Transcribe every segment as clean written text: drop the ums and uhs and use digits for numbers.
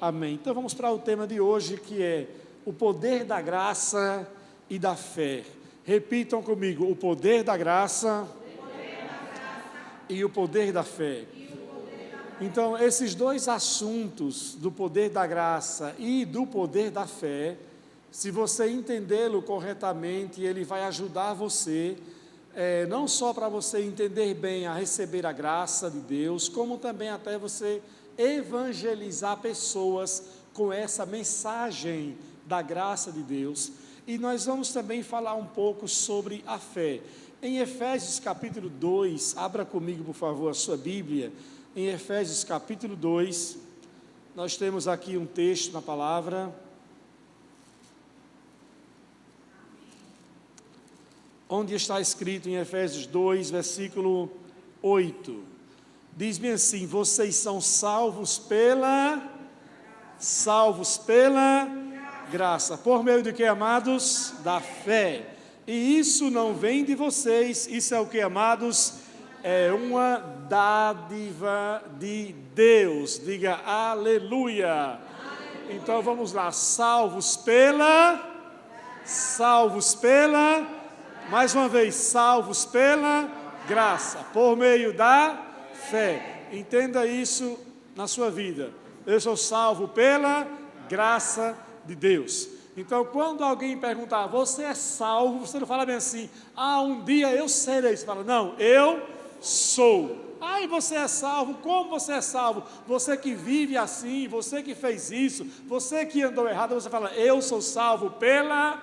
Amém. Então vamos para o tema de hoje, que é o poder da graça e da fé. Repitam comigo: o poder da graça e o poder da fé. Então, esses dois assuntos, do poder da graça e do poder da fé, se você entendê-lo corretamente, ele vai ajudar você, não só para você entender bem a receber a graça de Deus, como também até você evangelizar pessoas com essa mensagem da graça de Deus. E nós vamos também falar um pouco sobre a fé. Em Efésios capítulo 2, abra comigo por favor a sua Bíblia. Em Efésios capítulo 2, nós temos aqui um texto na palavra, onde está escrito em Efésios 2, versículo 8, diz-me assim: vocês são salvos pela graça, por meio de que, amados? Da fé, e isso não vem de vocês, isso é o que, amados? É uma dádiva de Deus, diga aleluia. Então vamos lá, mais uma vez, salvos pela graça, por meio da fé. Entenda isso na sua vida: eu sou salvo pela graça de Deus. Então, quando alguém perguntar, você é salvo? Você não fala bem assim, um dia eu serei. Você fala, não, eu sou. E você é salvo? Como você é salvo? Você que vive assim, você que fez isso, você que andou errado, você fala, eu sou salvo pela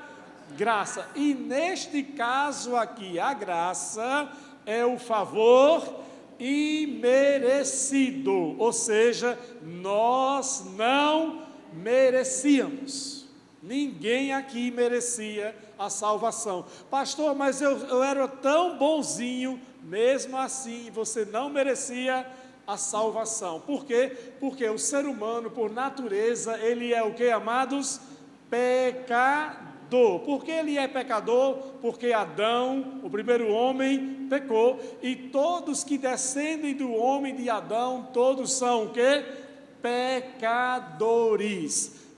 graça. E neste caso aqui, a graça é o favor imerecido, ou seja, nós não merecíamos. Ninguém aqui merecia a salvação. Pastor, mas eu era tão bonzinho. Mesmo assim, você não merecia a salvação. Por quê? Porque o ser humano, por natureza, ele é o que, amados? Pecador. Por que ele é pecador? Porque Adão, o primeiro homem, pecou. E todos que descendem do homem de Adão, todos são o quê? Pecadores.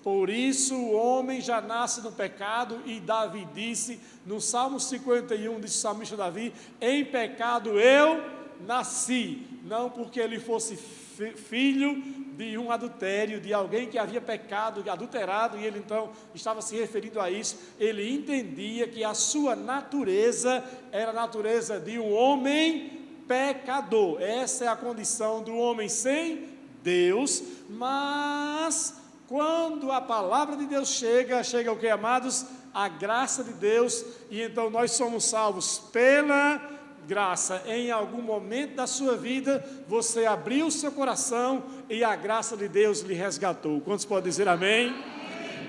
Por isso o homem já nasce no pecado, e Davi disse, no Salmo 51, disse o salmista Davi, em pecado eu nasci, não porque ele fosse filho de um adultério, de alguém que havia pecado, adulterado, e ele então estava se referindo a isso. Ele entendia que a sua natureza era a natureza de um homem pecador. Essa é a condição do homem sem Deus. Mas quando a palavra de Deus chega o que, amados? A graça de Deus, e então nós somos salvos pela graça. Em algum momento da sua vida, você abriu o seu coração e a graça de Deus lhe resgatou. Quantos podem dizer amém?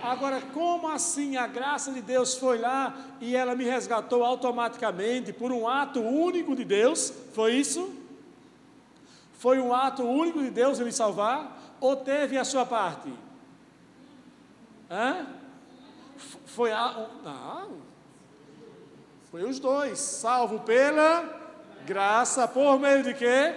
Agora, como assim a graça de Deus foi lá e ela me resgatou automaticamente por um ato único de Deus? Foi isso? Foi um ato único de Deus em me salvar? Ou teve a sua parte? Foi os dois, salvo pela graça, por meio de quê?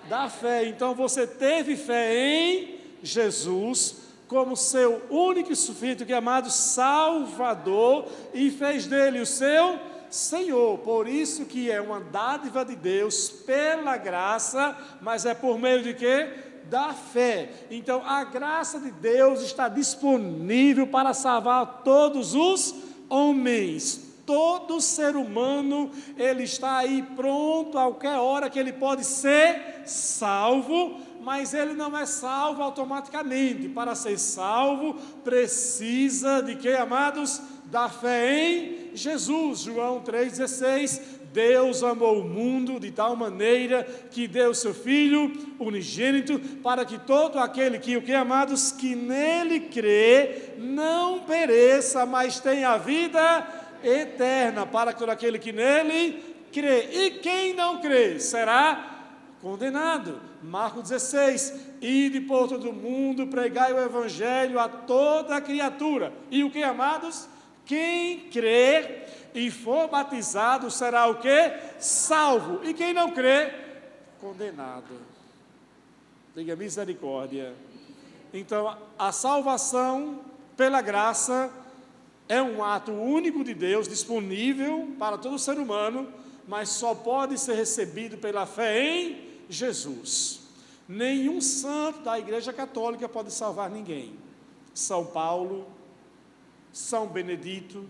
Da fé. Então você teve fé em Jesus como seu único e suficiente, amado Salvador, e fez dele o seu Senhor. Por isso que é uma dádiva de Deus pela graça, mas é por meio de quê? Da fé. Então a graça de Deus está disponível para salvar todos os homens. Todo ser humano, ele está aí pronto a qualquer hora que ele pode ser salvo, mas ele não é salvo automaticamente. Para ser salvo, precisa de quê, amados? Da fé em Jesus. João 3,16, Deus amou o mundo de tal maneira que deu o seu Filho unigênito, para que todo aquele que, o que, amados? Que nele crê, não pereça, mas tenha a vida eterna. Para todo aquele que nele crê. E quem não crê será condenado. Marcos 16, ide por todo mundo, pregai o evangelho a toda criatura. E o que, amados? Quem crê e for batizado será o quê? Salvo. E quem não crê, condenado. Diga misericórdia. Então, a salvação pela graça é um ato único de Deus, disponível para todo ser humano, mas só pode ser recebido pela fé em Jesus. Nenhum santo da Igreja Católica pode salvar ninguém. São Paulo, São Benedito,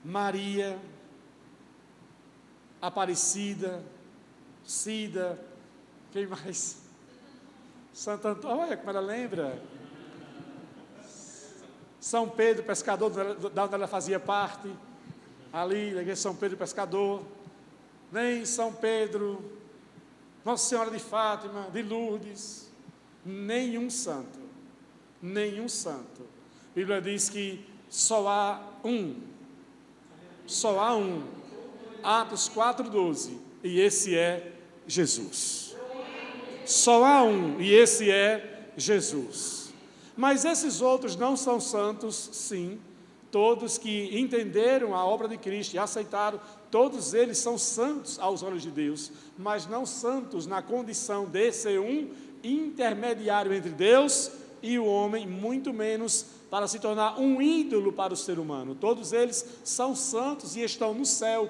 Maria, Aparecida, Cida, quem mais? Santo Antônio, olha como ela lembra. São Pedro, pescador, da onde ela fazia parte, ali, na igreja de São Pedro, pescador. Nem São Pedro, Nossa Senhora de Fátima, de Lourdes, nenhum santo. A Bíblia diz que só há um. Atos 4:12, e esse é Jesus. Só há um, e esse é Jesus. Mas esses outros não são santos, sim. Todos que entenderam a obra de Cristo e aceitaram, todos eles são santos aos olhos de Deus, mas não santos na condição de ser um intermediário entre Deus e o homem, muito menos para se tornar um ídolo para o ser humano. Todos eles são santos e estão no céu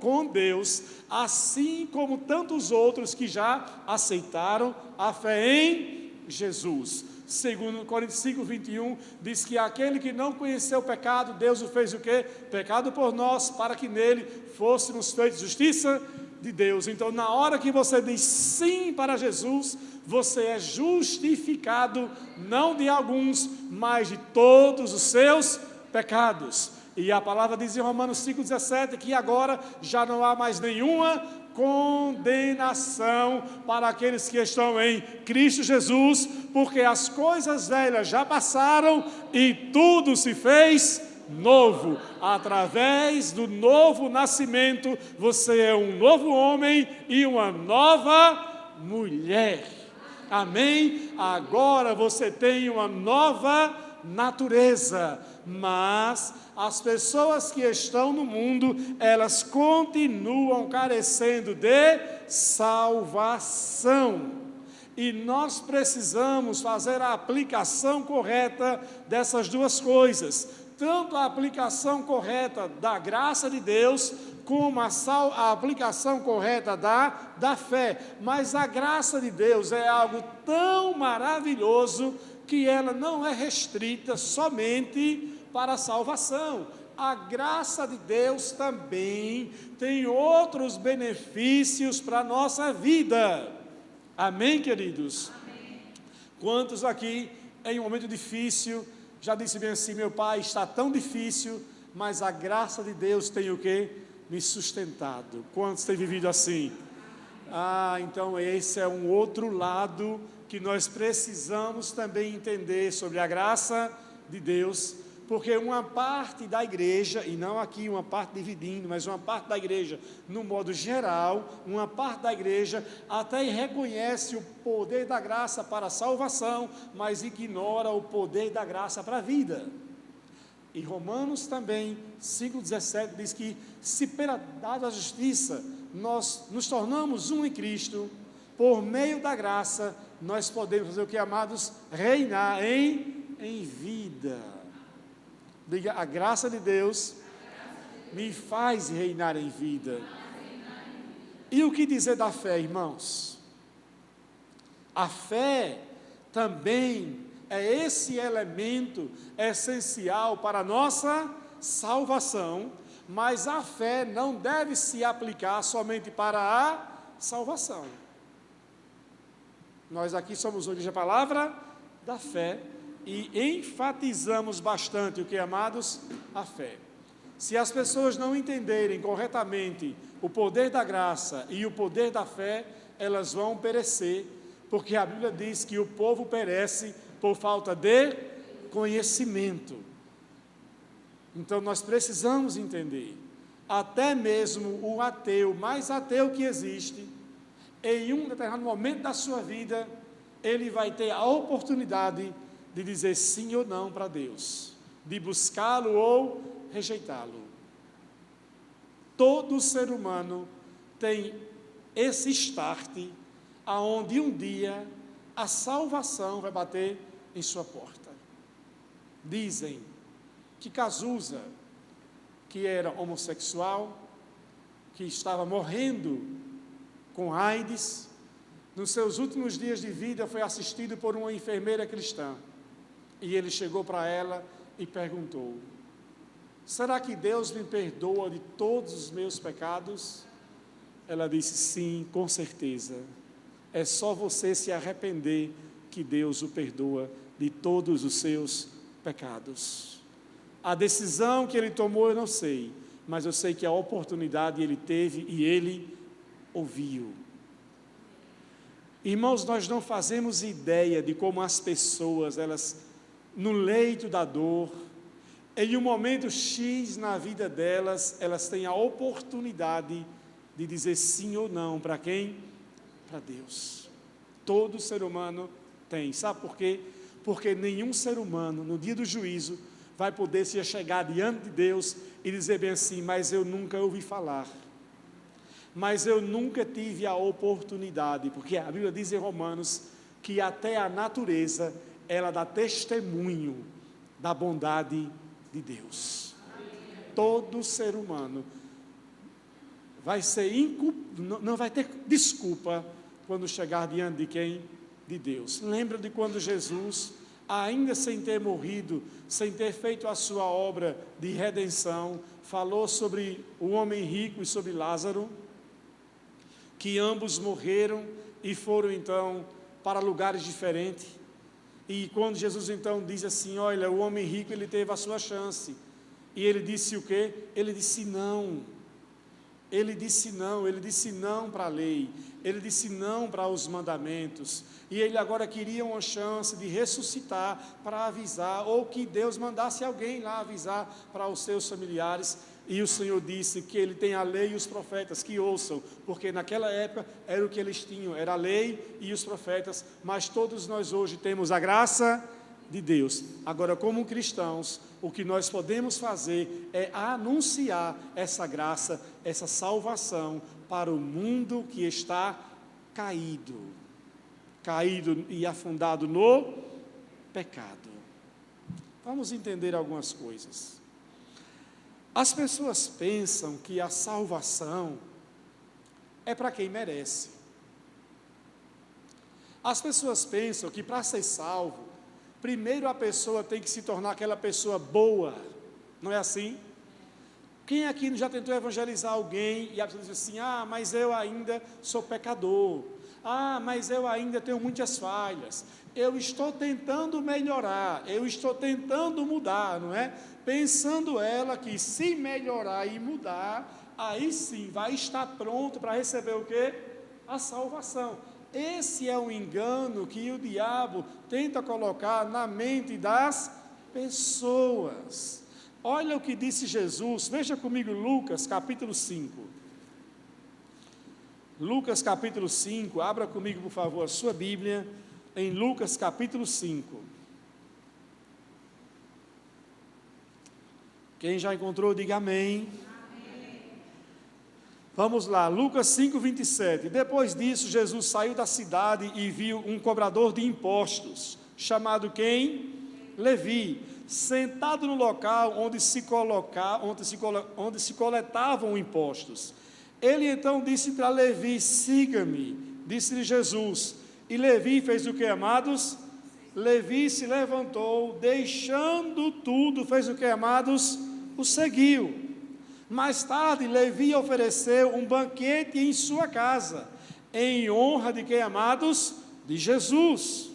com Deus, assim como tantos outros que já aceitaram a fé em Jesus. Segundo Coríntios 5:21, diz que aquele que não conheceu o pecado, Deus o fez o quê? Pecado por nós, para que nele fôssemos feitos justiça de Deus. Então, na hora que você diz sim para Jesus, você é justificado, não de alguns, mas de todos os seus pecados. E a palavra diz em Romanos 5:17 que agora já não há mais nenhuma condenação para aqueles que estão em Cristo Jesus, porque as coisas velhas já passaram e tudo se fez novo. Através do novo nascimento, você é um novo homem e uma nova mulher. Amém? Agora você tem uma nova natureza, mas as pessoas que estão no mundo, elas continuam carecendo de salvação. E nós precisamos fazer a aplicação correta dessas duas coisas. Tanto a aplicação correta da graça de Deus, como a aplicação correta da fé. Mas a graça de Deus é algo tão maravilhoso que ela não é restrita somente para a salvação. A graça de Deus também tem outros benefícios para a nossa vida. Amém, queridos? Amém. Quantos aqui, em um momento difícil, já disse bem assim: meu pai, está tão difícil, mas a graça de Deus tem o quê? Me sustentado. Quantos têm vivido assim? Então esse é um outro lado que nós precisamos também entender sobre a graça de Deus, porque uma parte da igreja, e não aqui uma parte dividindo, mas uma parte da igreja, no modo geral, uma parte da igreja até reconhece o poder da graça para a salvação, mas ignora o poder da graça para a vida. E Romanos também, 5,17, diz que se pela dada justiça nós nos tornamos um em Cristo, por meio da graça, nós podemos fazer o que, amados? Reinar em vida. Diga, a graça de Deus me faz reinar em vida. E o que dizer da fé, irmãos? A fé também é esse elemento essencial para a nossa salvação, mas a fé não deve se aplicar somente para a salvação. Nós aqui somos hoje a palavra da fé e enfatizamos bastante o que, amados? A fé. Se as pessoas não entenderem corretamente o poder da graça e o poder da fé, elas vão perecer, porque a Bíblia diz que o povo perece por falta de conhecimento. Então nós precisamos entender, até mesmo o ateu, mais ateu que existe, em um determinado momento da sua vida, ele vai ter a oportunidade de dizer sim ou não para Deus, de buscá-lo ou rejeitá-lo. Todo ser humano tem esse start, aonde um dia a salvação vai bater em sua porta. Dizem que Cazuza, que era homossexual, que estava morrendo com AIDS, nos seus últimos dias de vida foi assistido por uma enfermeira cristã. E ele chegou para ela e perguntou: será que Deus me perdoa de todos os meus pecados? Ela disse: sim, com certeza. É só você se arrepender que Deus o perdoa de todos os seus pecados. A decisão que ele tomou eu não sei, mas eu sei que a oportunidade ele teve e ele ouviu. Irmãos, nós não fazemos ideia de como as pessoas, elas, no leito da dor, em um momento X na vida delas, elas têm a oportunidade de dizer sim ou não. Para quem? Para Deus. Todo ser humano tem. Sabe por quê? Porque nenhum ser humano, no dia do juízo, vai poder se chegar diante de Deus e dizer bem assim: mas eu nunca ouvi falar, mas eu nunca tive a oportunidade, porque a Bíblia diz em Romanos que até a natureza, ela dá testemunho da bondade de Deus. Todo ser humano vai ser não vai ter desculpa quando chegar diante de quem? De Deus. Lembra de quando Jesus, ainda sem ter morrido, sem ter feito a sua obra de redenção, falou sobre o homem rico e sobre Lázaro, que ambos morreram e foram então para lugares diferentes. E quando Jesus então diz assim: olha, o homem rico, ele teve a sua chance, e ele disse o quê? Ele disse não. Ele disse não para a lei, ele disse não para os mandamentos, e ele agora queria uma chance de ressuscitar para avisar, ou que Deus mandasse alguém lá avisar para os seus familiares. E o Senhor disse que ele tem a lei e os profetas, que ouçam, porque naquela época era o que eles tinham, era a lei e os profetas, mas todos nós hoje temos a graça de Deus. Agora, como cristãos, o que nós podemos fazer é anunciar essa graça, essa salvação para o mundo que está caído e afundado no pecado. Vamos entender algumas coisas. As pessoas pensam que a salvação é para quem merece. As pessoas pensam que para ser salvo, primeiro a pessoa tem que se tornar aquela pessoa boa. Não é assim? Quem aqui já tentou evangelizar alguém e a pessoa diz assim: ah, mas eu ainda sou pecador. Ah, mas eu ainda tenho muitas falhas. Eu estou tentando melhorar, eu estou tentando mudar, não é? Pensando ela que se melhorar e mudar, aí sim vai estar pronto para receber o quê? A salvação. Esse é um engano que o diabo tenta colocar na mente das pessoas. Olha o que disse Jesus, veja comigo Lucas capítulo 5. Lucas capítulo 5, abra comigo por favor a sua Bíblia, em Lucas capítulo 5. Quem já encontrou, diga amém. Amém. Vamos lá, Lucas 5, 27. Depois disso, Jesus saiu da cidade e viu um cobrador de impostos, chamado quem? Levi, sentado no local onde se coletavam impostos. Ele então disse para Levi: siga-me, disse-lhe Jesus. E Levi fez o que, amados? Levi se levantou, deixando tudo, fez o que, amados? O seguiu. Mais tarde, Levi ofereceu um banquete em sua casa, em honra de quem, amados? De Jesus.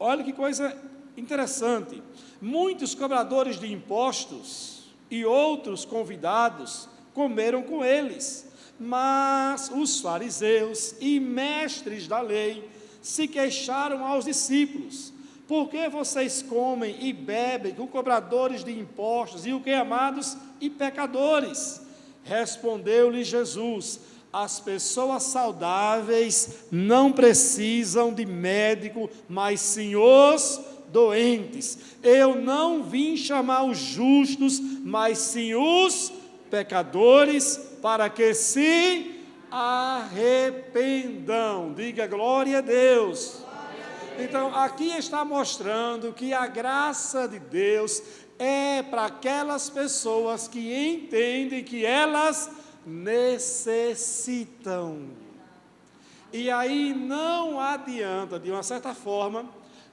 Olha que coisa interessante. Muitos cobradores de impostos e outros convidados comeram com eles, mas os fariseus e mestres da lei se queixaram aos discípulos: por que vocês comem e bebem com cobradores de impostos e o que, amados? E pecadores. Respondeu-lhe Jesus: as pessoas saudáveis não precisam de médico, mas sim os doentes. Eu não vim chamar os justos, mas sim os pecadores, para que se arrependam. Diga glória a Deus. Então, aqui está mostrando que a graça de Deus é para aquelas pessoas que entendem que elas necessitam. E aí não adianta, de uma certa forma,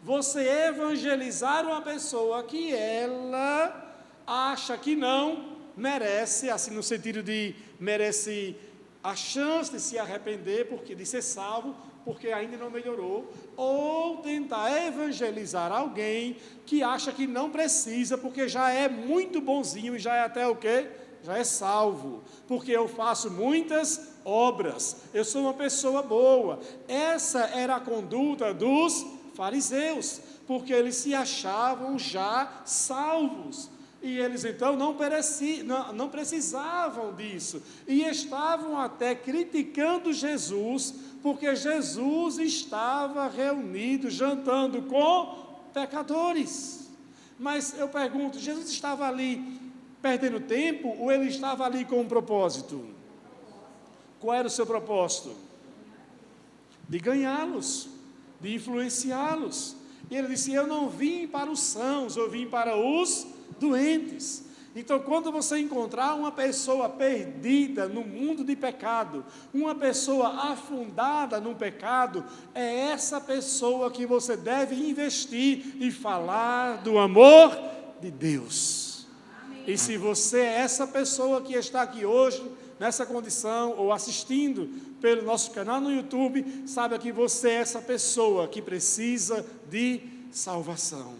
você evangelizar uma pessoa que ela acha que não merece, assim no sentido de merece a chance de se arrepender, porque de ser salvo, porque ainda não melhorou, ou tentar evangelizar alguém que acha que não precisa, porque já é muito bonzinho e já é até o quê? Já é salvo, porque eu faço muitas obras, eu sou uma pessoa boa. Essa era a conduta dos fariseus, porque eles se achavam já salvos, e eles então não precisavam disso, e estavam até criticando Jesus, porque Jesus estava reunido, jantando com pecadores. Mas eu pergunto, Jesus estava ali perdendo tempo, ou ele estava ali com um propósito? Qual era o seu propósito? De ganhá-los, de influenciá-los. E ele disse, eu não vim para os sãos, eu vim para os doentes. Então, quando você encontrar uma pessoa perdida no mundo de pecado, uma pessoa afundada no pecado, é essa pessoa que você deve investir e falar do amor de Deus. Amém. E se você é essa pessoa que está aqui hoje, nessa condição, ou assistindo pelo nosso canal no YouTube, saiba que você é essa pessoa que precisa de salvação.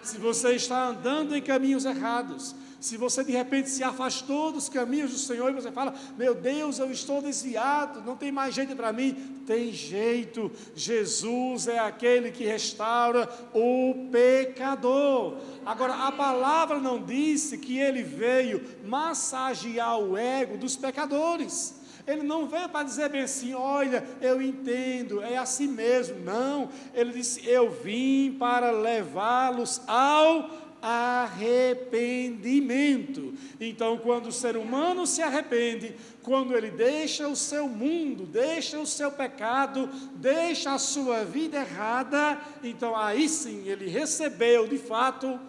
Se você está andando em caminhos errados, se você de repente se afastou dos caminhos do Senhor e você fala, meu Deus, eu estou desviado, não tem mais jeito para mim. Tem jeito, Jesus é aquele que restaura o pecador. Agora, a palavra não disse que ele veio massagear o ego dos pecadores. Ele não veio para dizer bem assim, olha, eu entendo, é assim mesmo. Não, ele disse, eu vim para levá-los ao arrependimento. Então, quando o ser humano se arrepende, quando ele deixa o seu mundo, deixa o seu pecado, deixa a sua vida errada, então aí sim ele recebeu de fato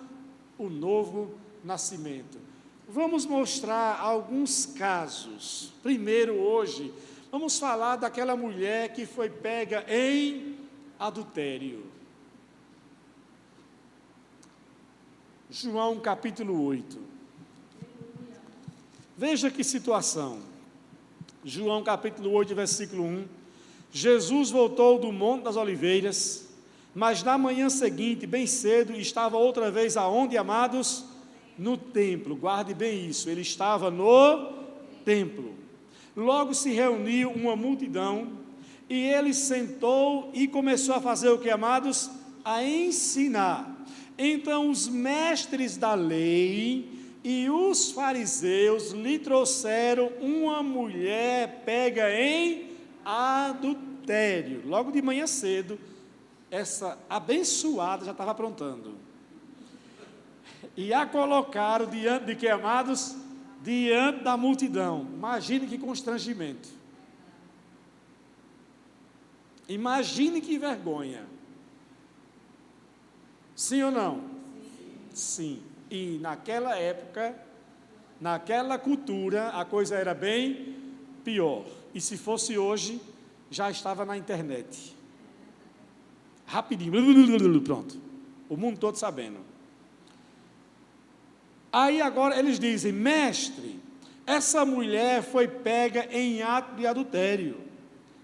o novo nascimento. Vamos mostrar alguns casos. Primeiro, hoje, vamos falar daquela mulher que foi pega em adultério. João capítulo 8. Veja que situação. João capítulo 8, versículo 1. Jesus voltou do Monte das Oliveiras, mas na manhã seguinte, bem cedo, estava outra vez aonde, amados? No templo. Guarde bem isso, ele estava no templo. Logo se reuniu uma multidão, e ele sentou e começou a fazer o que, amados? A ensinar. Então os mestres da lei e os fariseus lhe trouxeram uma mulher pega em adultério. Logo de manhã cedo, essa abençoada já estava aprontando. E a colocaram diante de que, amados? Diante da multidão. Imagine que constrangimento. Imagine que vergonha. Sim ou não? Sim. E naquela época, naquela cultura, a coisa era bem pior. E se fosse hoje, já estava na internet. Rapidinho, pronto. O mundo todo sabendo. Aí agora eles dizem, mestre, essa mulher foi pega em ato de adultério.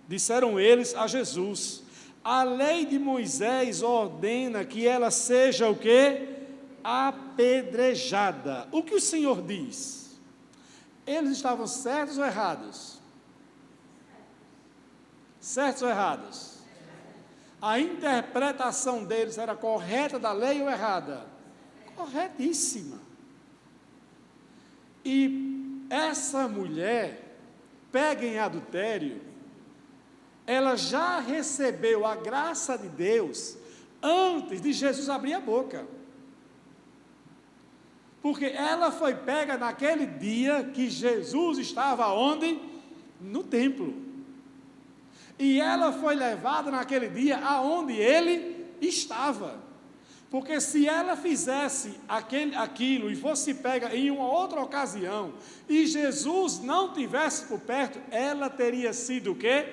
Disseram eles a Jesus, a lei de Moisés ordena que ela seja o quê? Apedrejada. O que o Senhor diz? Eles estavam certos ou errados? Certos ou errados? A interpretação deles era correta da lei ou errada? Corretíssima. E essa mulher, pega em adultério, ela já recebeu a graça de Deus antes de Jesus abrir a boca. Porque ela foi pega naquele dia que Jesus estava onde? No templo. E ela foi levada naquele dia aonde ele Estava. Porque se ela fizesse aquilo e fosse pega em uma outra ocasião, e Jesus não tivesse por perto, ela teria sido o quê?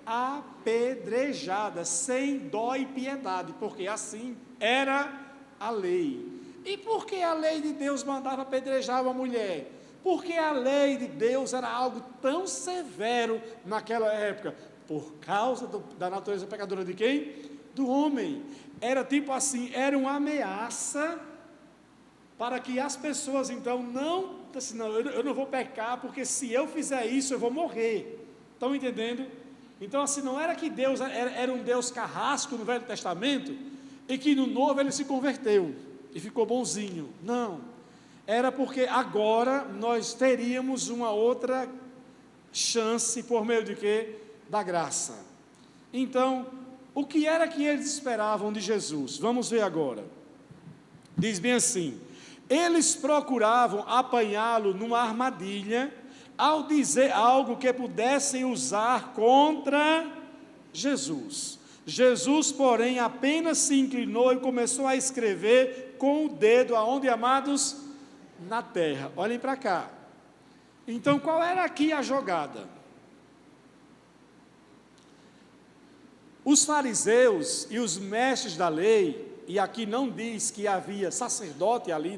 Apedrejada, sem dó e piedade, porque assim era a lei. E por que a lei de Deus mandava apedrejar uma mulher? Porque a lei de Deus era algo tão severo naquela época, por causa da natureza pecadora de quem? Do homem. Era tipo assim, era uma ameaça para que as pessoas então não, assim, não, eu não vou pecar, porque se eu fizer isso eu vou morrer. Estão entendendo? Então assim, não era que Deus era um Deus carrasco no Velho Testamento, e que no Novo ele se converteu, e ficou bonzinho. Não, era porque agora nós teríamos uma outra chance, por meio de quê? Da graça. Então, o que era que eles esperavam de Jesus? Vamos ver agora. Diz bem assim: eles procuravam apanhá-lo numa armadilha, ao dizer algo que pudessem usar contra Jesus. Jesus, porém, apenas se inclinou e começou a escrever com o dedo, aonde, amados? Na terra. Olhem para cá. Então, qual era aqui a jogada? Os fariseus e os mestres da lei, e aqui não diz que havia sacerdote ali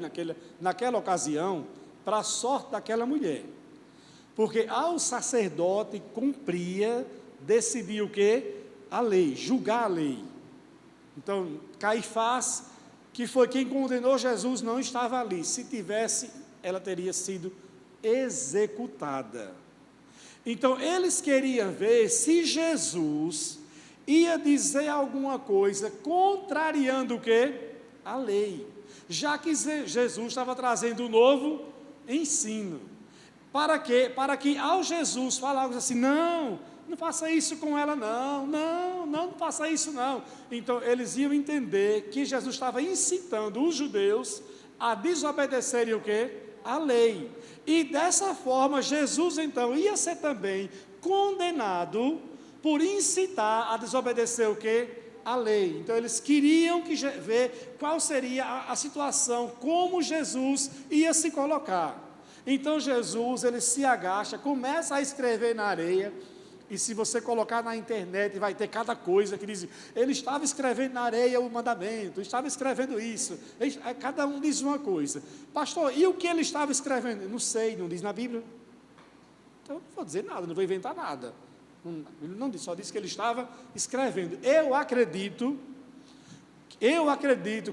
naquela ocasião, para a sorte daquela mulher, porque ao sacerdote cumpria, decidir o quê? A lei, julgar a lei. Então, Caifás, que foi quem condenou Jesus, não estava ali. Se tivesse, ela teria sido executada. Então, eles queriam ver se Jesus ia dizer alguma coisa contrariando o quê? A lei. Já que Jesus estava trazendo um novo ensino. Para quê? Para que ao Jesus falar algo assim, não faça isso com ela, não faça isso não. Então eles iam entender que Jesus estava incitando os judeus a desobedecerem o quê? A lei. E dessa forma Jesus então ia ser também condenado por incitar a desobedecer o quê? A lei. Então eles queriam ver qual seria a situação, como Jesus ia se colocar. Então Jesus, ele se agacha, começa a escrever na areia, e se você colocar na internet, vai ter cada coisa que diz, ele estava escrevendo na areia o mandamento, estava escrevendo isso, cada um diz uma coisa. Pastor, e o que ele estava escrevendo? Não sei, não diz na Bíblia. Então não vou dizer nada, não vou inventar nada. Ele não disse, só disse que ele estava escrevendo. Eu acredito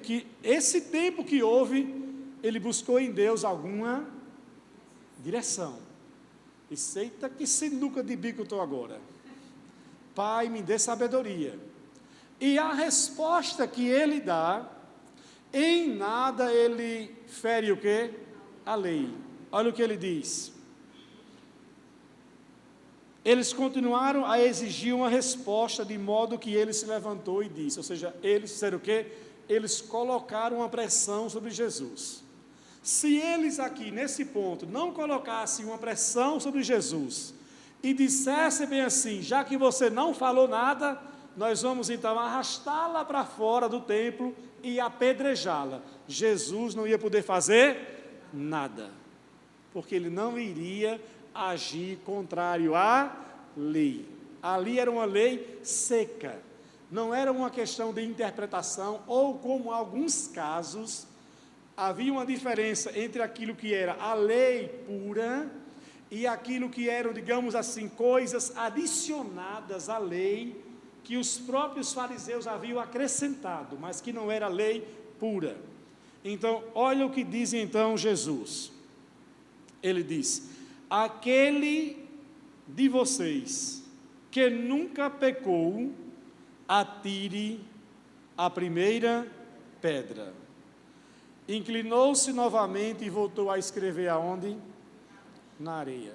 que esse tempo que houve, ele buscou em Deus alguma direção. E eita, que sinuca de bico eu estou agora. Pai, me dê sabedoria. E a resposta que ele dá, em nada ele fere o quê? A lei. Olha o que ele diz. Eles continuaram a exigir uma resposta, de modo que ele se levantou e disse, ou seja, eles fizeram o quê? Eles colocaram uma pressão sobre Jesus. Se eles aqui, nesse ponto, não colocassem uma pressão sobre Jesus, e dissessem bem assim, já que você não falou nada, nós vamos então arrastá-la para fora do templo e apedrejá-la. Jesus não ia poder fazer nada, porque ele não iria agir contrário à lei. Ali era uma lei seca, não era uma questão de interpretação, ou como em alguns casos, havia uma diferença entre aquilo que era a lei pura, e aquilo que eram, digamos assim, coisas adicionadas à lei, que os próprios fariseus haviam acrescentado, mas que não era lei pura. Então, olha o que diz então Jesus. Ele diz, aquele de vocês que nunca pecou, atire a primeira pedra. Inclinou-se novamente e voltou a escrever aonde? Na areia.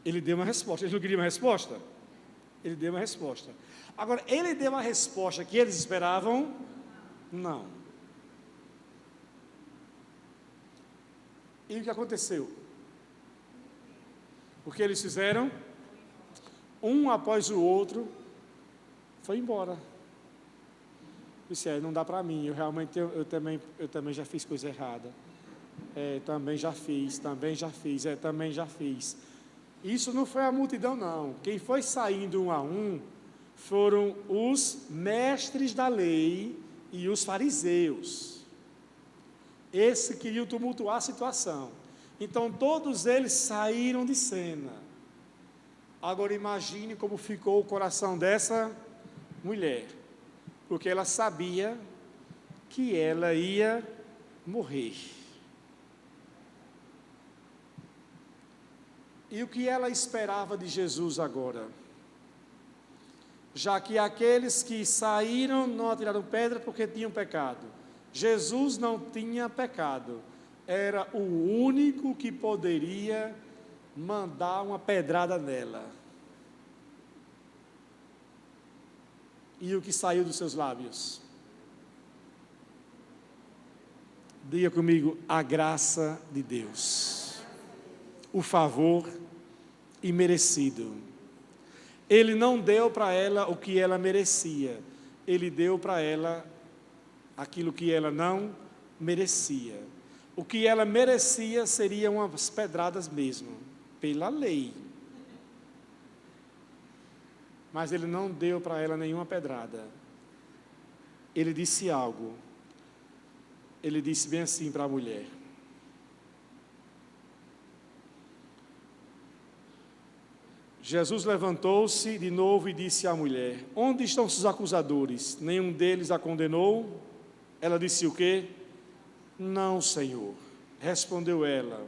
Ele deu uma resposta. Eles não queriam uma resposta? Ele deu uma resposta. Agora, ele deu uma resposta que eles esperavam? Não. E o que aconteceu? O que eles fizeram? Um após o outro, Foi embora. Disse, não dá para mim, eu também já fiz coisa errada. Também já fiz. Isso não foi a multidão, não. Quem foi saindo um a um foram os mestres da lei e os fariseus. Esse queriam tumultuar a situação. Então todos eles saíram de cena. Agora imagine como ficou o coração dessa mulher, porque ela sabia que ela ia morrer. E o que ela esperava de Jesus agora? Já que aqueles que saíram não atiraram pedra porque tinham pecado. Jesus não tinha pecado. Era o único que poderia mandar uma pedrada nela. E o que saiu dos seus lábios? Diga comigo, a graça de Deus. O favor imerecido. Ele não deu para ela o que ela merecia. Ele deu para ela aquilo que ela não merecia. O que ela merecia seriam umas pedradas mesmo, pela lei. Mas ele não deu para ela nenhuma pedrada. Ele disse algo. Ele disse bem assim para a mulher: Jesus levantou-se de novo e disse à mulher: onde estão seus acusadores? Nenhum deles a condenou? Ela disse o quê? Não, Senhor. Respondeu ela.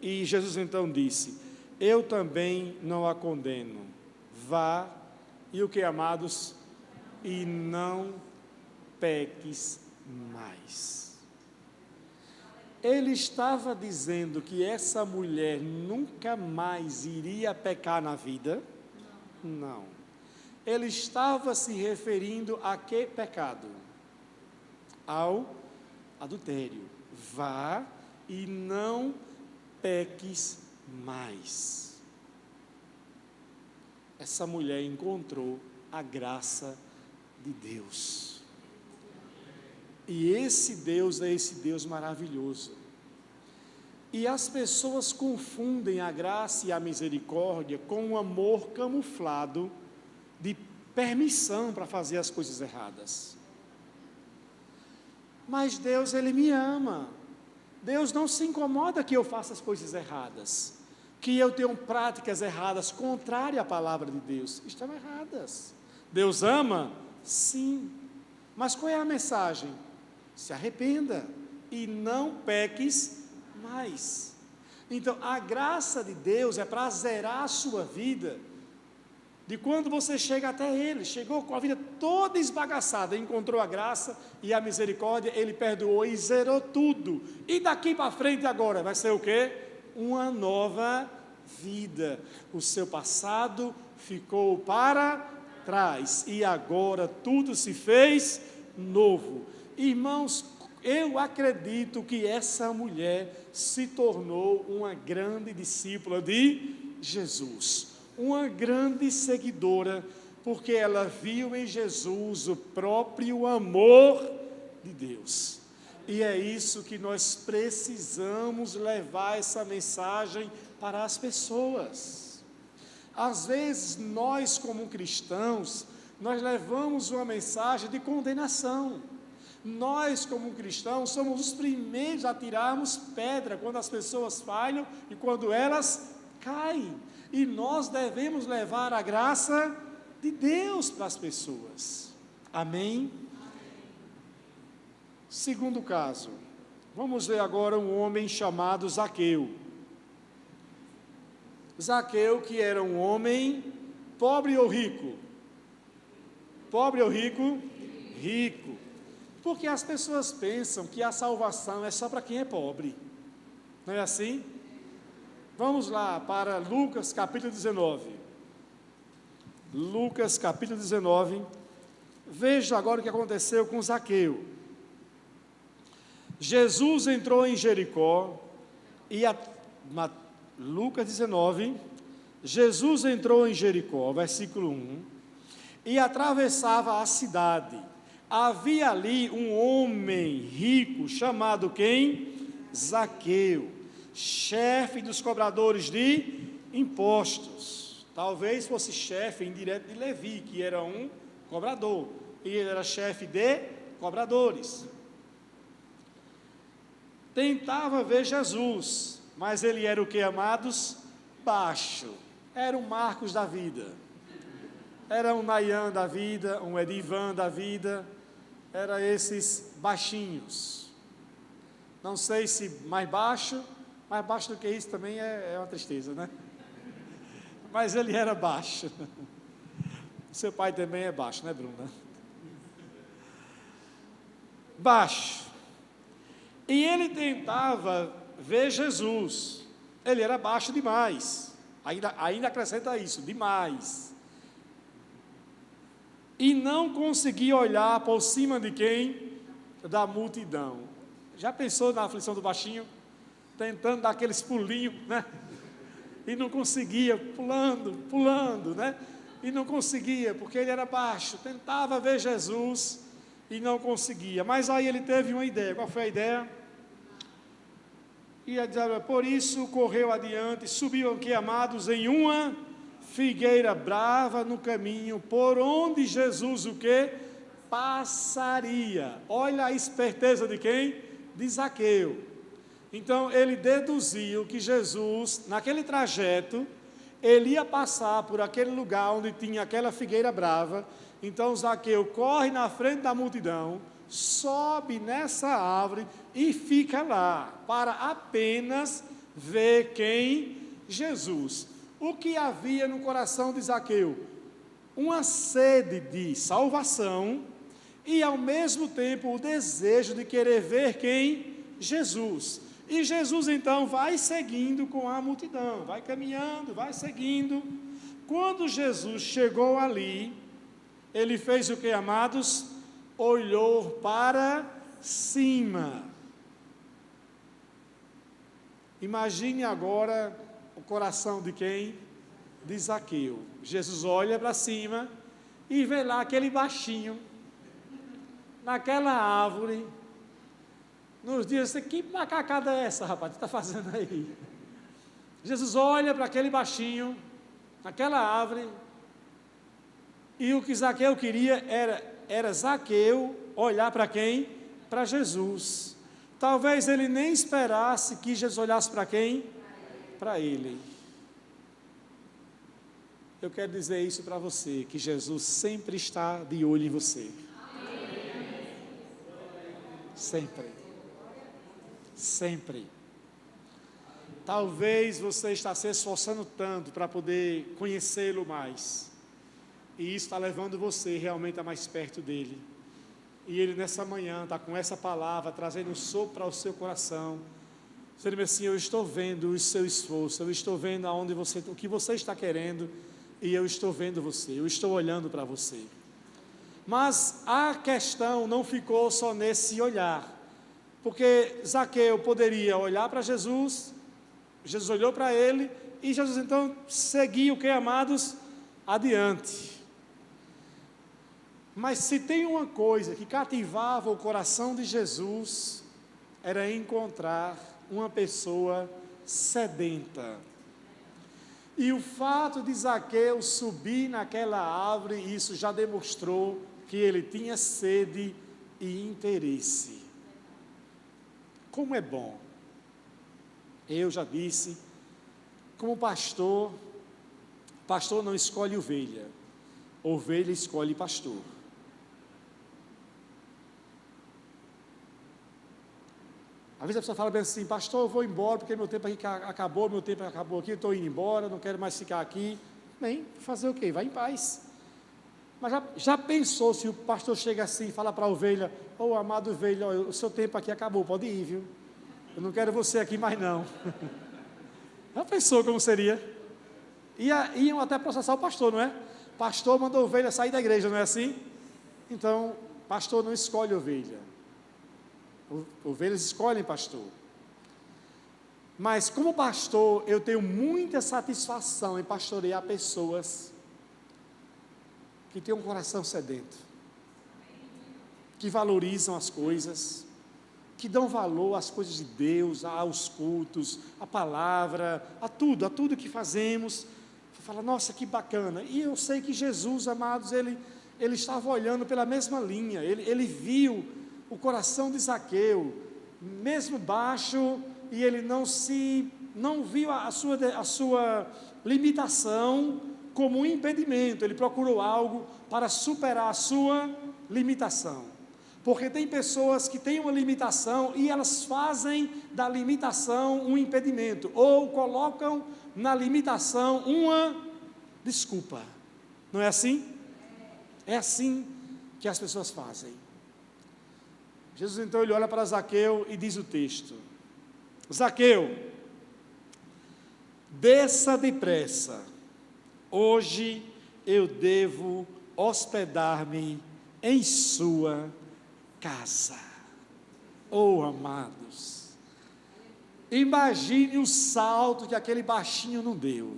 E Jesus então disse: eu também não a condeno. Vá, e o que, amados? E não peques mais. Ele estava dizendo que essa mulher nunca mais iria pecar na vida? Não. Ele estava se referindo a que pecado? Ao adultério. Vá e não peques mais. Essa mulher encontrou a graça de Deus. E esse Deus é esse Deus maravilhoso. E as pessoas confundem a graça e a misericórdia com um amor camuflado de permissão para fazer as coisas erradas. Mas Deus, Ele me ama. Deus não se incomoda que eu faça as coisas erradas, que eu tenha práticas erradas, contrárias à palavra de Deus. Estão erradas. Deus ama? Sim. Mas qual é a mensagem? Se arrependa e não peques mais. Então, a graça de Deus é para zerar a sua vida, de quando você chega até Ele, chegou com a vida toda esbagaçada, encontrou a graça e a misericórdia, Ele perdoou e zerou tudo. E daqui para frente agora, vai ser o quê? Uma nova vida. O seu passado ficou para trás, e agora tudo se fez novo. Irmãos, eu acredito que essa mulher se tornou uma grande discípula de Jesus, uma grande seguidora, porque ela viu em Jesus o próprio amor de Deus. E é isso que nós precisamos levar essa mensagem para as pessoas. Às vezes nós, como cristãos, nós levamos uma mensagem de condenação. Nós, como cristãos, somos os primeiros a tirarmos pedra quando as pessoas falham e quando elas caem. E nós devemos levar a graça de Deus para as pessoas. Amém? Segundo caso, vamos ver agora um homem chamado Zaqueu. Zaqueu, que era um homem pobre ou rico? Pobre ou rico? Rico. Porque as pessoas pensam que a salvação é só para quem é pobre. Não é assim? Vamos lá para Lucas capítulo 19. Lucas capítulo 19. Veja agora o que aconteceu com Zaqueu. Jesus entrou em Jericó e Lucas 19, Jesus entrou em Jericó, versículo 1, e atravessava a cidade. Havia ali um homem rico, chamado quem? Zaqueu, chefe dos cobradores de impostos. Talvez fosse chefe indireto de Levi, que era um cobrador, e ele era chefe de cobradores. Tentava ver Jesus, mas ele era o que, amados? Baixo. Era um Marcos da vida, era um Nayan da vida, um Edivan da vida, era esses baixinhos. Não sei se mais baixo do que isso também é uma tristeza, né? Mas ele era baixo. Seu pai também é baixo, né, Bruna? Baixo. E ele tentava ver Jesus. Ele era baixo demais. Ainda acrescenta isso, demais. E não conseguia olhar por cima de quem? Da multidão. Já pensou na aflição do baixinho? Tentando dar aqueles pulinhos, né? E não conseguia, pulando, né? E não conseguia, porque ele era baixo. Tentava ver Jesus e não conseguia. Mas aí ele teve uma ideia. Qual foi a ideia? E por isso correu adiante, subiu aqui, amados, em uma figueira brava no caminho, por onde Jesus o quê? Passaria. Olha a esperteza de quem? De Zaqueu. Então ele deduziu que Jesus, naquele trajeto, ele ia passar por aquele lugar onde tinha aquela figueira brava. Então Zaqueu corre na frente da multidão, sobe nessa árvore e fica lá, para apenas ver quem? Jesus. O que havia no coração de Zaqueu? Uma sede de salvação e ao mesmo tempo o desejo de querer ver quem? Jesus. E Jesus então vai seguindo com a multidão, vai caminhando, vai seguindo. Quando Jesus chegou ali, ele fez o que, amados? Olhou para cima. Imagine agora o coração de quem? De Zaqueu. Jesus olha para cima e vê lá aquele baixinho, naquela árvore. Nos dias, que macacada é essa, rapaz, que está fazendo aí? Jesus olha para aquele baixinho, naquela árvore, e o que Zaqueu queria era Zaqueu olhar para quem? Para Jesus. Talvez ele nem esperasse que Jesus olhasse para quem? Para ele. Eu quero dizer isso para você, que Jesus sempre está de olho em você. Sempre. Sempre. Talvez você está se esforçando tanto para poder conhecê-lo mais, e isso está levando você realmente a mais perto dele, e ele nessa manhã está com essa palavra, trazendo um sopro para o seu coração, dizendo assim: eu estou vendo o seu esforço, eu estou vendo o que você está querendo, e eu estou vendo você, eu estou olhando para você. Mas a questão não ficou só nesse olhar, porque Zaqueu poderia olhar para Jesus, Jesus olhou para ele, e Jesus então seguiu o que, amados? Adiante. Mas se tem uma coisa que cativava o coração de Jesus, era encontrar uma pessoa sedenta. E o fato de Zaqueu subir naquela árvore, isso já demonstrou que ele tinha sede e interesse. Como é bom. Eu já disse, como pastor não escolhe ovelha, ovelha escolhe pastor. Às vezes a pessoa fala bem assim: pastor, eu vou embora porque meu tempo aqui acabou, aqui, eu estou indo embora, não quero mais ficar aqui. Bem, fazer o quê? Vai em paz. Mas já pensou se o pastor chega assim e fala para a ovelha: ô amado ovelha, o seu tempo aqui acabou, pode ir, viu? Eu não quero você aqui mais não. Já pensou como seria? Iam até processar o pastor, não é? Pastor mandou a ovelha sair da igreja, não é assim? Então, pastor não escolhe ovelha. Ovelhas escolhem pastor. Mas como pastor, eu tenho muita satisfação em pastorear pessoas que têm um coração sedento, que valorizam as coisas, que dão valor às coisas de Deus, aos cultos, à palavra, a tudo que fazemos. Fala, nossa, que bacana. E eu sei que Jesus, amados, ele estava olhando pela mesma linha, ele viu o coração de Zaqueu, mesmo baixo, e ele não viu a sua limitação como um impedimento, ele procurou algo para superar a sua limitação. Porque tem pessoas que têm uma limitação e elas fazem da limitação um impedimento, ou colocam na limitação uma desculpa. Não é assim? É assim que as pessoas fazem. Jesus então ele olha para Zaqueu e diz o texto: Zaqueu, desça depressa, hoje eu devo hospedar-me em sua casa. Oh, amados, imagine o salto que aquele baixinho não deu.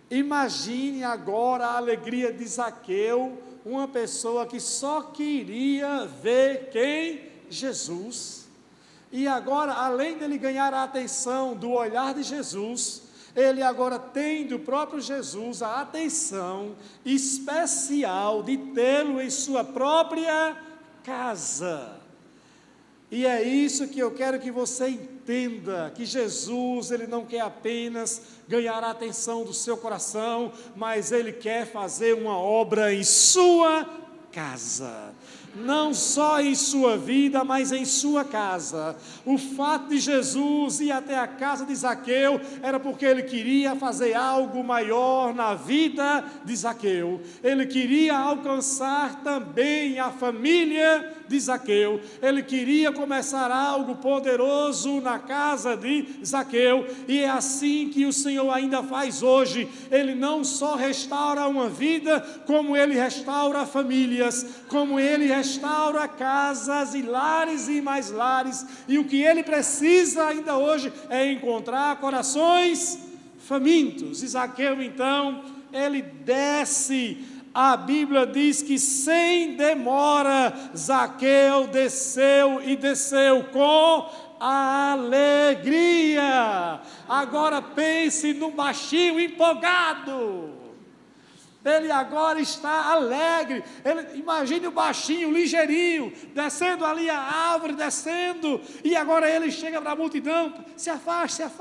Imagine agora a alegria de Zaqueu, uma pessoa que só queria ver quem? Jesus. E agora, além dele ganhar a atenção do olhar de Jesus, ele agora tem do próprio Jesus a atenção especial de tê-lo em sua própria casa. E é isso que eu quero que você entenda, que Jesus, ele não quer apenas ganhar a atenção do seu coração, mas ele quer fazer uma obra em sua casa. Não só em sua vida, mas em sua casa. O fato de Jesus ir até a casa de Zaqueu era porque ele queria fazer algo maior na vida de Zaqueu. Ele queria alcançar também a família de Zaqueu. Ele queria começar algo poderoso na casa de Zaqueu. E é assim que o Senhor ainda faz hoje. Ele não só restaura uma vida, como ele restaura famílias, como ele restaura casas e lares e mais lares, e o que ele precisa ainda hoje é encontrar corações famintos. E Zaqueu então, ele desce, a Bíblia diz que sem demora, Zaqueu desceu e desceu com alegria. Agora pense no baixinho empolgado. Ele agora está alegre. Imagine o baixinho, ligeirinho, descendo ali a árvore, descendo, e agora ele chega para a multidão, se afasta,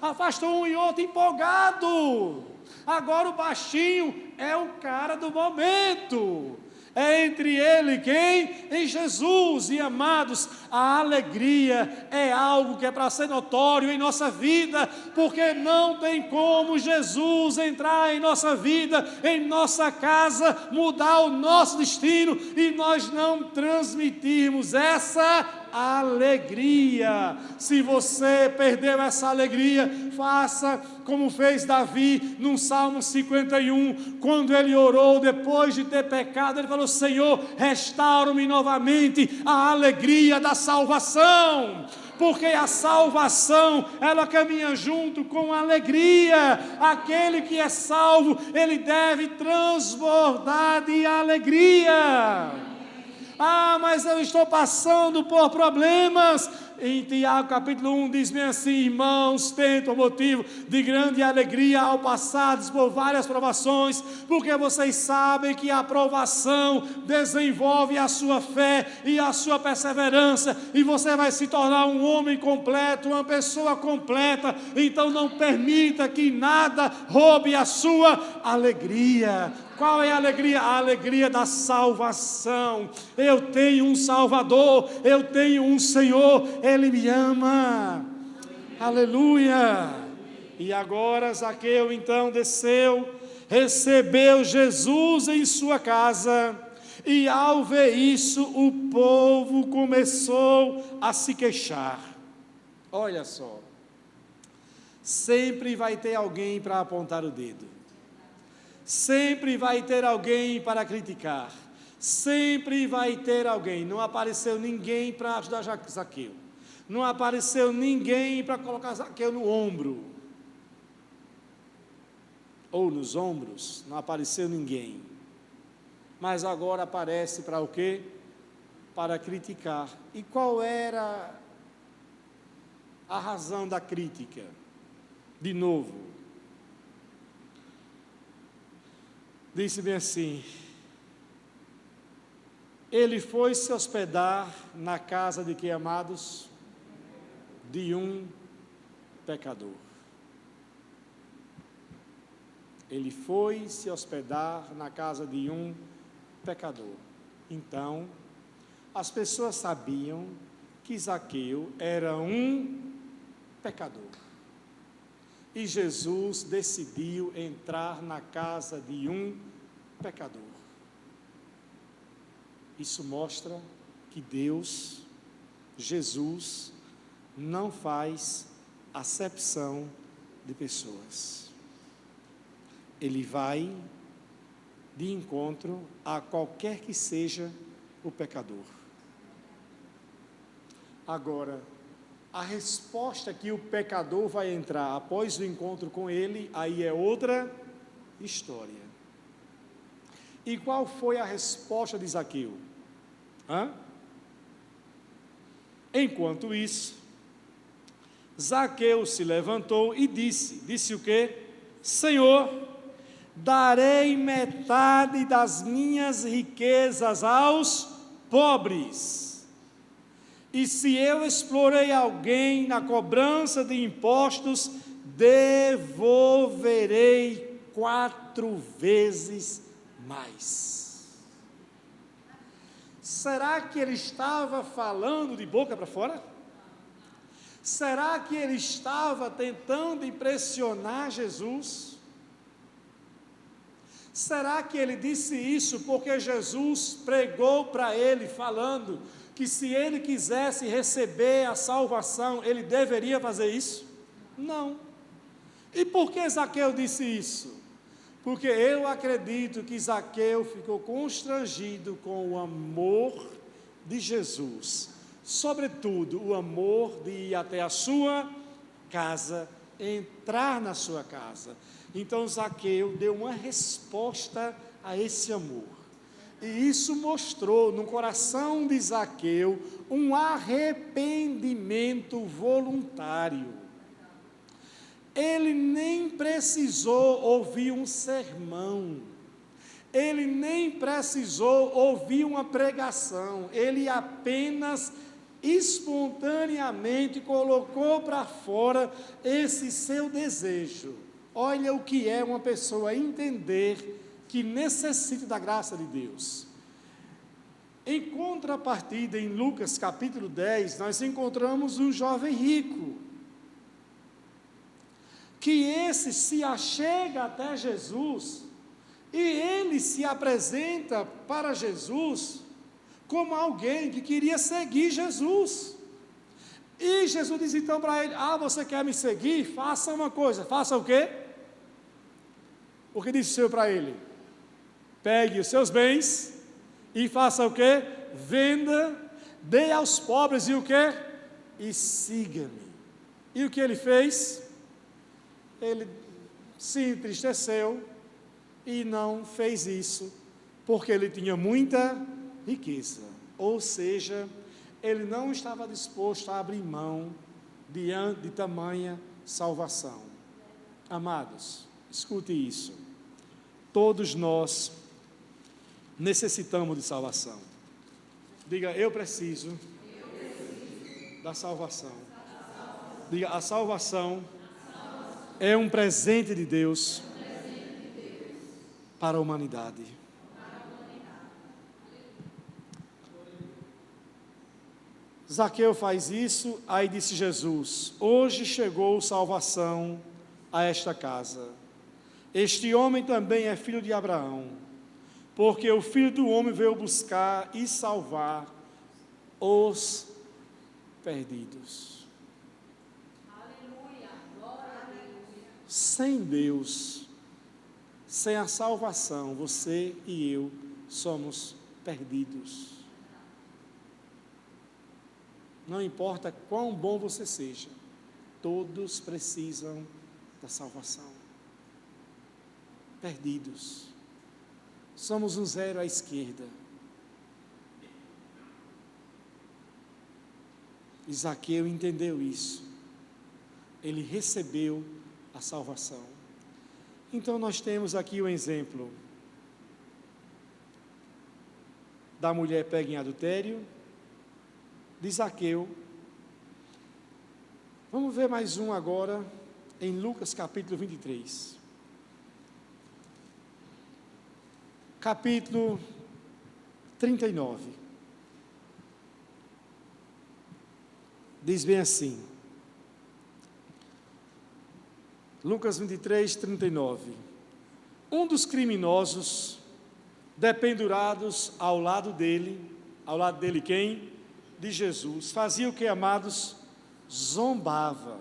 afasta um e outro, empolgado. Agora o baixinho é o cara do momento. É entre ele quem? Em Jesus. E amados, a alegria é algo que é para ser notório em nossa vida, porque não tem como Jesus entrar em nossa vida, em nossa casa, mudar o nosso destino e nós não transmitirmos essa alegria. Se você perdeu essa alegria, faça como fez Davi no Salmo 51, quando ele orou depois de ter pecado, ele falou: Senhor, restaura-me novamente a alegria da salvação, porque a salvação, ela caminha junto com a alegria. Aquele que é salvo, ele deve transbordar de alegria. Ah, mas eu estou passando por problemas. Em Tiago capítulo 1 diz bem assim: irmãos, tentam motivo de grande alegria ao passardes por várias provações, porque vocês sabem que a provação desenvolve a sua fé e a sua perseverança, e você vai se tornar um homem completo, uma pessoa completa. Então não permita que nada roube a sua alegria. Qual é a alegria? A alegria da salvação. Eu tenho um Salvador, eu tenho um Senhor, Ele me ama. Aleluia. E agora Zaqueu então desceu, recebeu Jesus em sua casa, e ao ver isso o povo começou a se queixar. Olha só, sempre vai ter alguém para apontar o dedo. Sempre vai ter alguém para criticar. Sempre vai ter alguém. Não apareceu ninguém para ajudar Zaqueu. Não apareceu ninguém para colocar Zaqueu no ombro, ou nos ombros, não apareceu ninguém. Mas agora aparece para o quê? Para criticar. E qual era a razão da crítica? De novo, disse bem assim: ele foi se hospedar na casa de que, amados? De um pecador. Ele foi se hospedar na casa de um pecador. Então, as pessoas sabiam que Zaqueu era um pecador. E Jesus decidiu entrar na casa de um pecador. Isso mostra que Deus, Jesus, não faz acepção de pessoas. Ele vai de encontro a qualquer que seja o pecador. Agora, a resposta que o pecador vai entrar após o encontro com ele, aí é outra história. E qual foi a resposta de Zaqueu? Enquanto isso, Zaqueu se levantou e disse o quê? Senhor, darei metade das minhas riquezas aos pobres. E se eu explorei alguém na cobrança de impostos, devolverei 4 vezes mais. Será que ele estava falando de boca para fora? Será que ele estava tentando impressionar Jesus? Será que ele disse isso porque Jesus pregou para ele, falando que se ele quisesse receber a salvação, ele deveria fazer isso? Não. E por que Zaqueu disse isso? Porque eu acredito que Zaqueu ficou constrangido com o amor de Jesus. Sobretudo, o amor de ir até a sua casa, entrar na sua casa. Então, Zaqueu deu uma resposta a esse amor. E isso mostrou no coração de Zaqueu um arrependimento voluntário. Ele nem precisou ouvir um sermão. Ele nem precisou ouvir uma pregação. Ele apenas espontaneamente colocou para fora esse seu desejo. Olha o que é uma pessoa entender que necessita da graça de Deus. Em contrapartida, em Lucas capítulo 10, nós encontramos um jovem rico, que esse se achega até Jesus, e ele se apresenta para Jesus como alguém que queria seguir Jesus. E Jesus diz então para ele: você quer me seguir? Faça uma coisa. Faça o quê? O que disse o Senhor para ele? Pegue os seus bens e faça o quê? Venda, dê aos pobres e o quê? E siga-me. E o que ele fez? Ele se entristeceu e não fez isso, porque ele tinha muita riqueza, ou seja, ele não estava disposto a abrir mão diante de tamanha salvação. Amados, escute isso, todos nós necessitamos de salvação. Diga: eu preciso da salvação. Diga: a salvação é um presente de Deus para a humanidade. Zaqueu faz isso, aí disse Jesus: hoje chegou salvação a esta casa. Este homem também é filho de Abraão, porque o Filho do Homem veio buscar e salvar os perdidos. Aleluia, glória a Deus. Sem Deus, sem a salvação, você e eu somos perdidos. não importa quão bom você seja, todos precisam da salvação. Perdidos. Somos um zero à esquerda. E Zaqueu entendeu isso. Ele recebeu a salvação. Então nós temos aqui o exemplo da mulher pega em adultério, de Zaqueu. Vamos ver mais um agora, em Lucas capítulo 23. Capítulo 39. Diz bem assim. Lucas 23, 39. Um dos criminosos dependurados ao lado dele quem? De Jesus, fazia o que, amados? Zombava.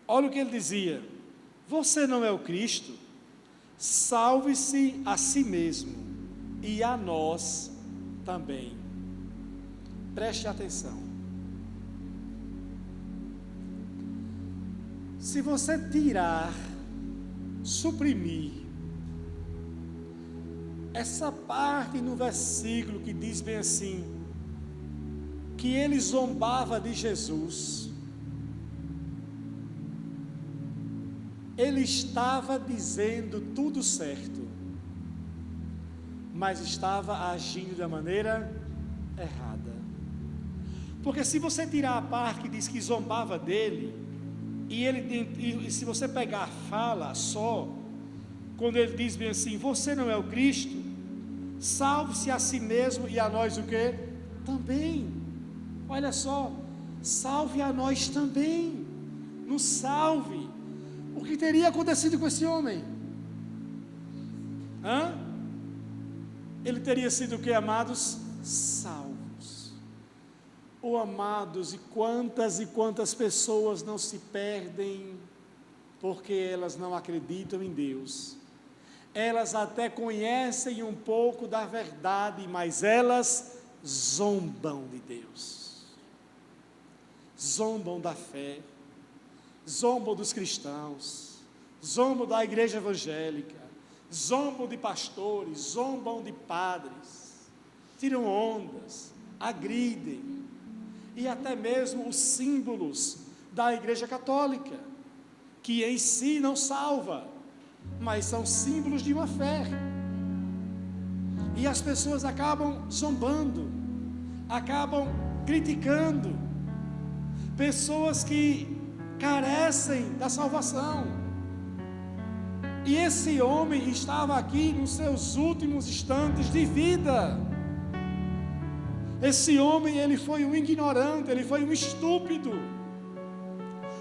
Olha o que ele dizia: você não é o Cristo? Salve-se a si mesmo e a nós também. Preste atenção. Se você tirar, suprimir essa parte no versículo que diz bem assim, que ele zombava de Jesus, ele estava dizendo tudo certo, mas estava agindo da maneira errada. Porque se você tirar a parte que diz que zombava dele, e se você pegar a fala só, quando ele diz bem assim, você não é o Cristo, salve-se a si mesmo e a nós o quê? Também. Olha só, salve a nós também, nos salve. O que teria acontecido com esse homem? Ele teria sido o que, amados? Salvos. Oh, amados, e quantas pessoas não se perdem porque elas não acreditam em Deus. Elas até conhecem um pouco da verdade, mas elas zombam de Deus, zombam da fé, zombam dos cristãos, zombam da igreja evangélica, zombam de pastores, zombam de padres, tiram ondas, agridem, e até mesmo os símbolos da igreja católica, que em si não salva, mas são símbolos de uma fé, e as pessoas acabam zombando, acabam criticando, pessoas que carecem da salvação. E esse homem estava aqui nos seus últimos instantes de vida. Esse homem, ele foi um ignorante, ele foi um estúpido,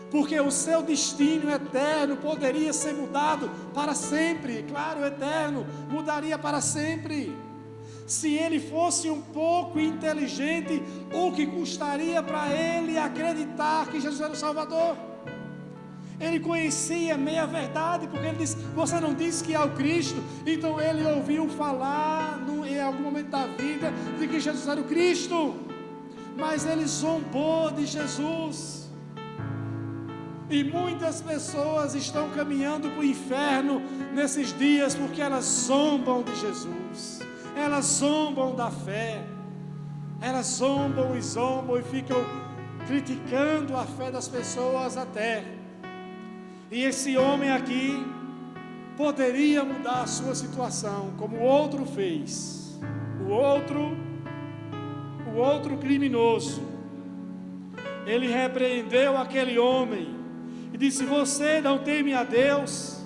porque o seu destino eterno poderia ser mudado para sempre. Claro, o eterno mudaria para sempre. Se ele fosse um pouco inteligente, o que custaria para ele acreditar que Jesus era o Salvador? Ele conhecia meia verdade, porque ele disse, você não disse que é o Cristo? Então ele ouviu falar em algum momento da vida de que Jesus era o Cristo, mas ele zombou de Jesus. E muitas pessoas estão caminhando para o inferno nesses dias porque elas zombam de Jesus, elas zombam da fé, elas zombam e ficam criticando a fé das pessoas até. E esse homem aqui poderia mudar a sua situação, como o outro fez, o outro criminoso. Ele repreendeu aquele homem e disse, você não teme a Deus,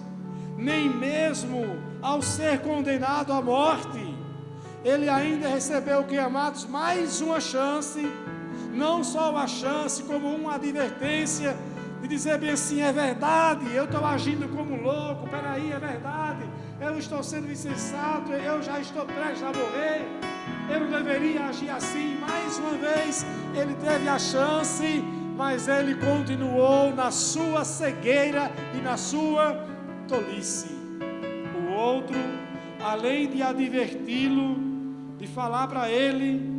nem mesmo ao ser condenado à morte. Ele ainda recebeu o que, amados? Mais uma chance, não só uma chance, como uma advertência, de dizer bem assim, é verdade, eu estou agindo como louco, peraí, é verdade, eu estou sendo insensato, eu já estou prestes a morrer, eu não deveria agir assim. Mais uma vez, ele teve a chance, mas ele continuou na sua cegueira e na sua tolice. O outro, além de adverti-lo, de falar para ele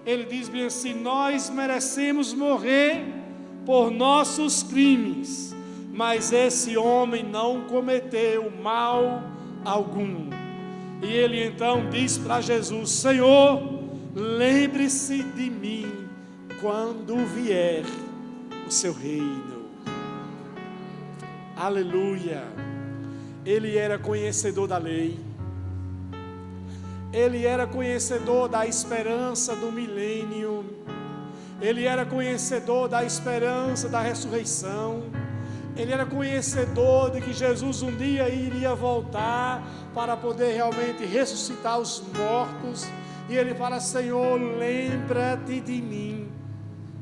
ele diz bem assim: nós merecemos morrer por nossos crimes, mas esse homem não cometeu mal algum. E ele então diz para Jesus: Senhor, lembre-se de mim quando vier o seu reino. Aleluia. Ele era conhecedor da lei, ele era conhecedor da esperança do milênio, ele era conhecedor da esperança da ressurreição, ele era conhecedor de que Jesus um dia iria voltar para poder realmente ressuscitar os mortos. E ele fala: Senhor, lembra-te de mim,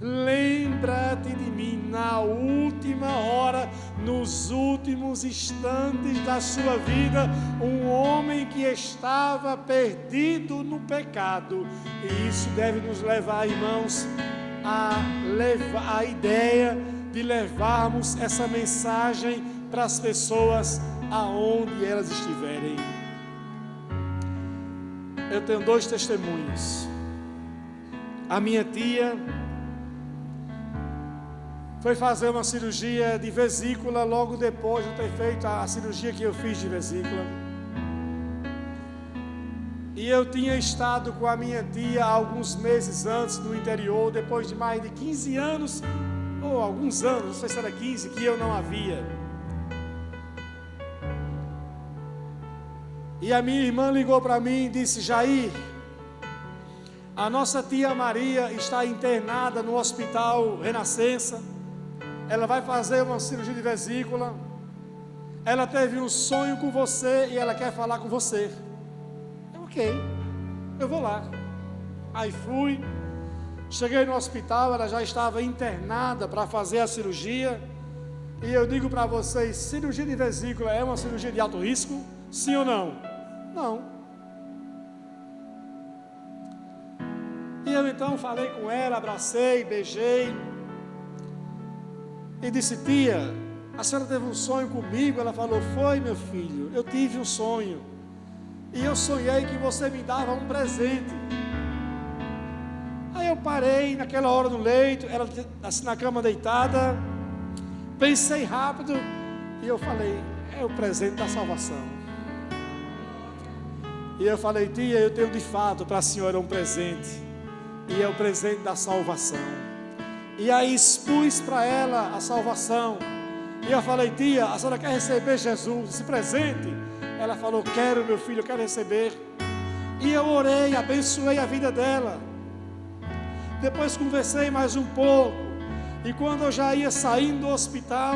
lembra-te de mim na última hora, nos últimos instantes da sua vida, um homem que estava perdido no pecado. E isso deve nos levar, irmãos, a ideia de levarmos essa mensagem para as pessoas aonde elas estiverem. Eu tenho 2 testemunhos. A minha tia foi fazer uma cirurgia de vesícula logo depois de ter feito a cirurgia que eu fiz de vesícula. E eu tinha estado com a minha tia alguns meses antes no interior, depois de mais de 15 anos, ou alguns anos, não sei se era 15, que eu não a via. E a minha irmã ligou para mim e disse: Jair, a nossa tia Maria está internada no hospital Renascença, ela vai fazer uma cirurgia de vesícula, ela teve um sonho com você e ela quer falar com você. Ok, eu vou lá. Aí fui, cheguei no hospital, ela já estava internada para fazer a cirurgia. E eu digo para vocês: cirurgia de vesícula é uma cirurgia de alto risco? Sim ou não? Não. E eu então falei com ela, abracei, beijei e disse: tia, a senhora teve um sonho comigo? Ela falou: foi, meu filho, eu tive um sonho, e eu sonhei que você me dava um presente. Aí eu parei naquela hora no leito, ela assim na cama deitada, pensei rápido e eu falei: é o presente da salvação. E eu falei: tia, eu tenho de fato para a senhora um presente, e é o presente da salvação. E aí expus para ela a salvação. E eu falei: tia, a senhora quer receber Jesus, esse presente? Ela falou: quero, meu filho, eu quero receber. E eu orei, abençoei a vida dela. Depois conversei mais um pouco, e quando eu já ia saindo do hospital,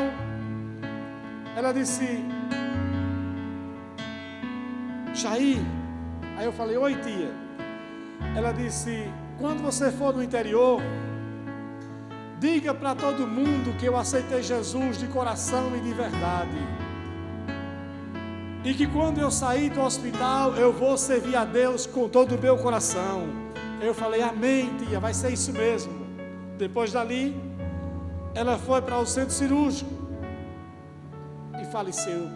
ela disse: Jair. Aí eu falei: oi, tia. Ela disse: quando você for no interior, diga para todo mundo que eu aceitei Jesus de coração e de verdade, e que quando eu sair do hospital, eu vou servir a Deus com todo o meu coração. Eu falei: amém, tia, vai ser isso mesmo. Depois dali, ela foi para o centro cirúrgico e faleceu.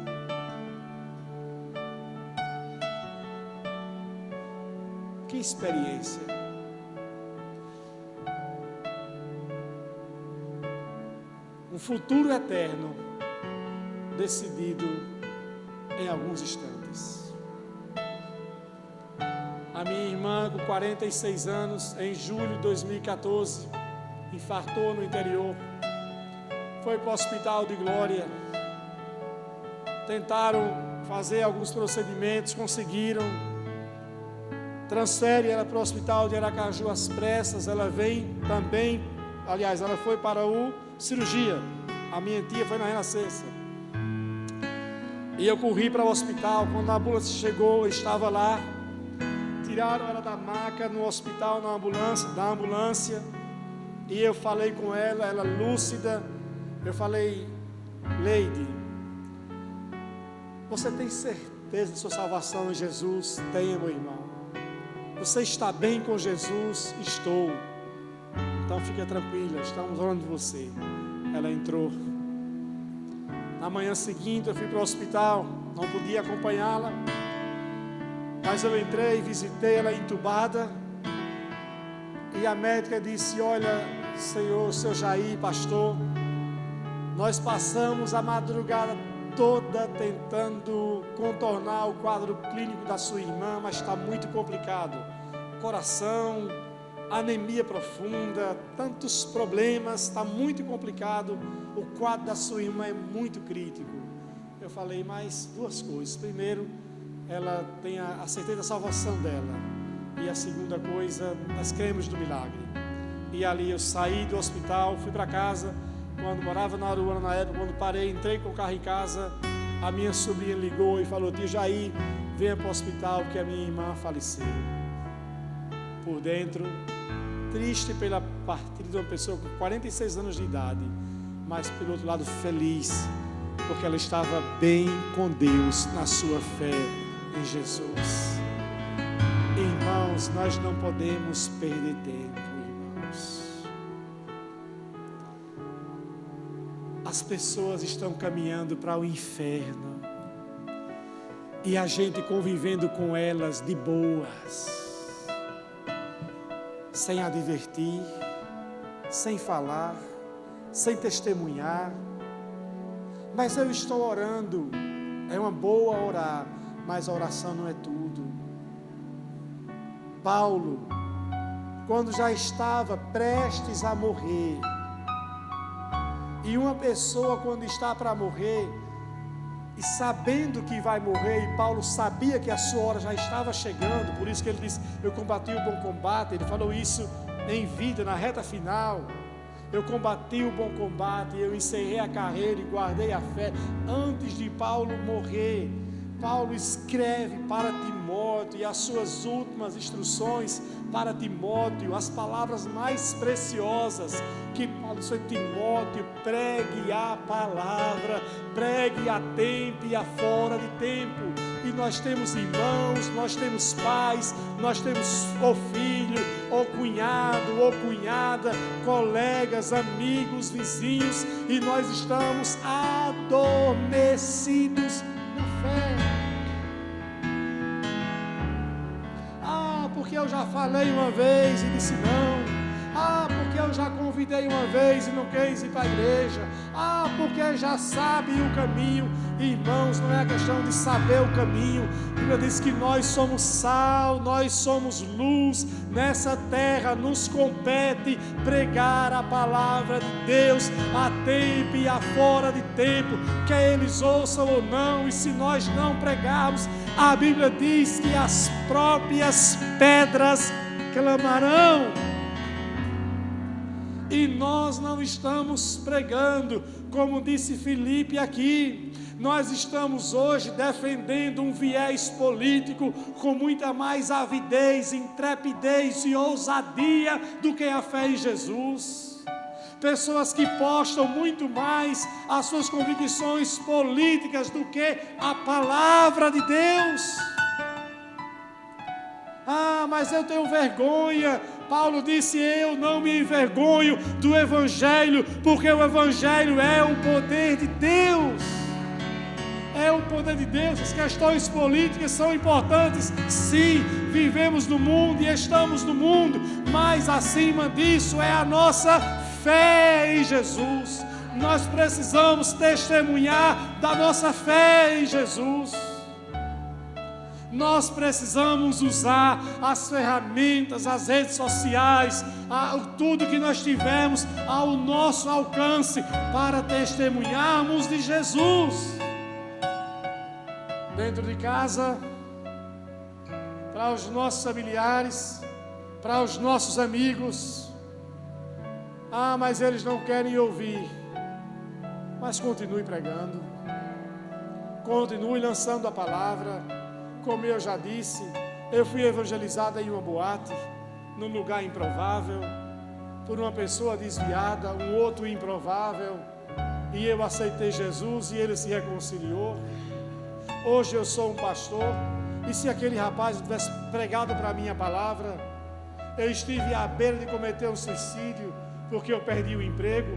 Que experiência! Um futuro eterno decidido em alguns instantes. A minha irmã, com 46 anos, em julho de 2014, infartou no interior, foi para o hospital de Glória, tentaram fazer alguns procedimentos, conseguiram, transfere ela para o hospital de Aracaju às pressas. Ela vem também, aliás, ela foi para o cirurgia, a minha tia foi na Renascença, e eu corri para o hospital. Quando a ambulância chegou, eu estava lá, tiraram ela da maca no hospital, da ambulância, e eu falei com ela, ela lúcida, eu falei: Leide, você tem certeza de sua salvação em Jesus? Tenha, meu irmão. Você está bem com Jesus? Estou. Então fica tranquila, estamos orando de você. Ela entrou. Na manhã seguinte eu fui para o hospital, não podia acompanhá-la, mas eu entrei, visitei ela entubada, E a médica disse: olha, seu Jair, pastor, nós passamos a madrugada toda tentando contornar o quadro clínico da sua irmã, mas está muito complicado. Coração, anemia profunda, tantos problemas, está muito complicado. O quadro da sua irmã é muito crítico. Eu falei, mas duas coisas. Primeiro, ela tem a certeza da salvação dela. E a segunda coisa, nós cremos no milagre. E ali eu saí do hospital, fui para casa. Quando morava na Aruana, na época, quando parei, entrei com o carro em casa, a minha sobrinha ligou e falou: tio Jair, venha para o hospital que a minha irmã faleceu. Por dentro, triste pela partida de uma pessoa com 46 anos de idade, mas pelo outro lado feliz, porque ela estava bem com Deus na sua fé em Jesus. Irmãos, nós não podemos perder tempo, irmãos. As pessoas estão caminhando para o inferno e a gente convivendo com elas de boas, sem advertir, sem falar, sem testemunhar. Mas eu estou orando, é uma boa orar, mas a oração não é tudo. Paulo, quando já estava prestes a morrer, e uma pessoa quando está para morrer, e sabendo que vai morrer, e Paulo sabia que a sua hora já estava chegando, por isso que ele disse, eu combati o bom combate, ele falou isso em vida, na reta final, eu combati o bom combate, eu encerrei a carreira e guardei a fé. Antes de Paulo morrer, Paulo escreve para Timóteo, e as suas últimas instruções para Timóteo, as palavras mais preciosas que Paulo disse a Timóteo: pregue a palavra, pregue a tempo e a fora de tempo. E nós temos irmãos, nós temos pais, nós temos ou filho, ou cunhado, ou cunhada, colegas, amigos, vizinhos, e nós estamos adormecidos na fé. Porque eu já falei uma vez e disse não. Porque eu já convidei uma vez e não quis ir para a igreja. Porque já sabe o caminho. Irmãos, não é a questão de saber o caminho. A Bíblia diz que nós somos sal, nós somos luz. Nessa terra nos compete pregar a palavra de Deus a tempo e a fora de tempo, quer eles ouçam ou não. E se nós não pregarmos, a Bíblia diz que as próprias pedras clamarão. E nós não estamos pregando, como disse Filipe aqui, nós estamos hoje defendendo um viés político com muita mais avidez, intrepidez e ousadia do que a fé em Jesus. Pessoas que postam muito mais as suas convicções políticas do que a palavra de Deus. Mas eu tenho vergonha. Paulo disse: eu não me envergonho do Evangelho, porque o Evangelho é o poder de Deus. É o poder de Deus. As questões políticas são importantes, sim, vivemos no mundo e estamos no mundo, mas acima disso é a nossa fé em Jesus. Nós precisamos testemunhar da nossa fé em Jesus. Nós precisamos usar as ferramentas, as redes sociais, tudo que nós tivermos ao nosso alcance para testemunharmos de Jesus. Dentro de casa, para os nossos familiares, para os nossos amigos. Mas eles não querem ouvir. Mas continue pregando, continue lançando a palavra. Como eu já disse, eu fui evangelizado em uma boate, num lugar improvável, por uma pessoa desviada, um outro improvável, e eu aceitei Jesus e ele se reconciliou. Hoje eu sou um pastor, e se aquele rapaz não tivesse pregado para mim a palavra, eu estive à beira de cometer um suicídio, porque eu perdi o emprego.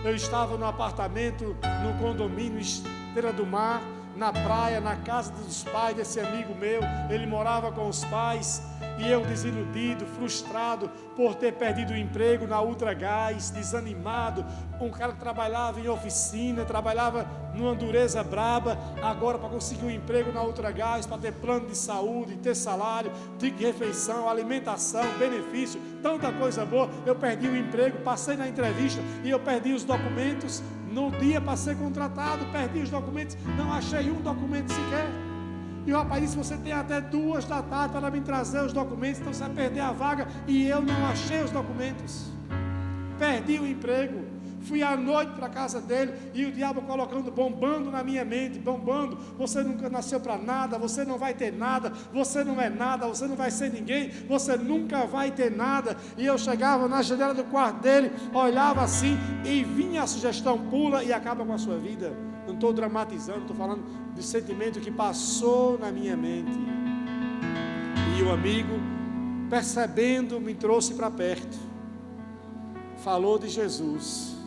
Eu estava no apartamento, no condomínio Esteira do Mar, na praia, na casa dos pais desse amigo meu. Ele morava com os pais e eu desiludido, frustrado por ter perdido o emprego na Ultragás, desanimado. Um cara que trabalhava em oficina, trabalhava numa dureza braba, agora para conseguir um emprego na Ultragás, para ter plano de saúde, ter salário, de refeição, alimentação, benefício, tanta coisa boa. Eu perdi o emprego, passei na entrevista e eu perdi os documentos. No dia para ser contratado, perdi os documentos, não achei um documento sequer. E o rapaz disse: você tem até 2 da tarde para me trazer os documentos, então você vai perder a vaga. E eu não achei os documentos, perdi o emprego. Fui à noite para a casa dele e o diabo colocando, bombando na minha mente, bombando: você nunca nasceu para nada, você não vai ter nada, você não é nada, você não vai ser ninguém, você nunca vai ter nada. E eu chegava na janela do quarto dele, olhava assim e vinha a sugestão: pula e acaba com a sua vida. Não estou dramatizando, estou falando de sentimento que passou na minha mente. E o amigo, percebendo, me trouxe para perto, falou de Jesus.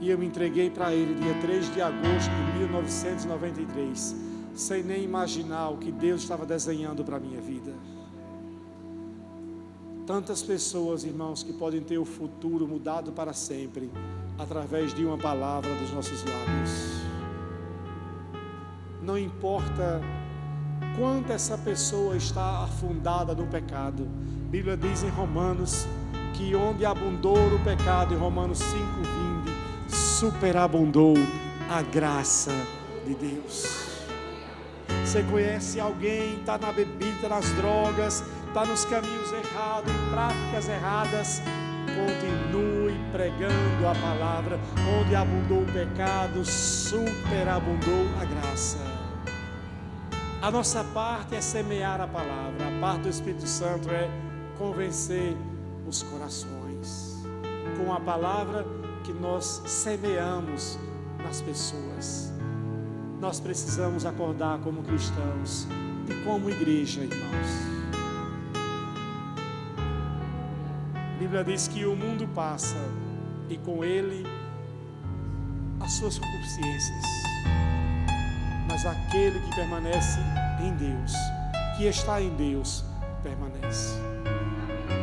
E eu me entreguei para ele dia 3 de agosto de 1993, sem nem imaginar o que Deus estava desenhando para a minha vida. Tantas pessoas, irmãos, que podem ter o futuro mudado para sempre, através de uma palavra dos nossos lábios. Não importa quanto essa pessoa está afundada no pecado. A Bíblia diz em Romanos que onde abundou o pecado, em Romanos 5:20, superabundou a graça de Deus. Você conhece alguém, está na bebida, nas drogas, está nos caminhos errados, em práticas erradas? Continue pregando a palavra. Onde abundou o pecado, superabundou a graça. A nossa parte é semear a palavra, a parte do Espírito Santo é convencer os corações com a palavra que nós semeamos nas pessoas. Nós precisamos acordar como cristãos e como igreja, irmãos. A Bíblia diz que o mundo passa e com ele as suas concupiscências, mas aquele que permanece em Deus, que está em Deus, permanece.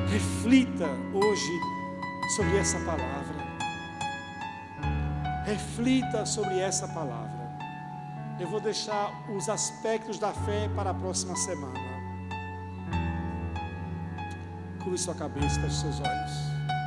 Reflita hoje sobre essa palavra. Reflita sobre essa palavra. Eu vou deixar os aspectos da fé para a próxima semana. Curve sua cabeça, feche seus olhos.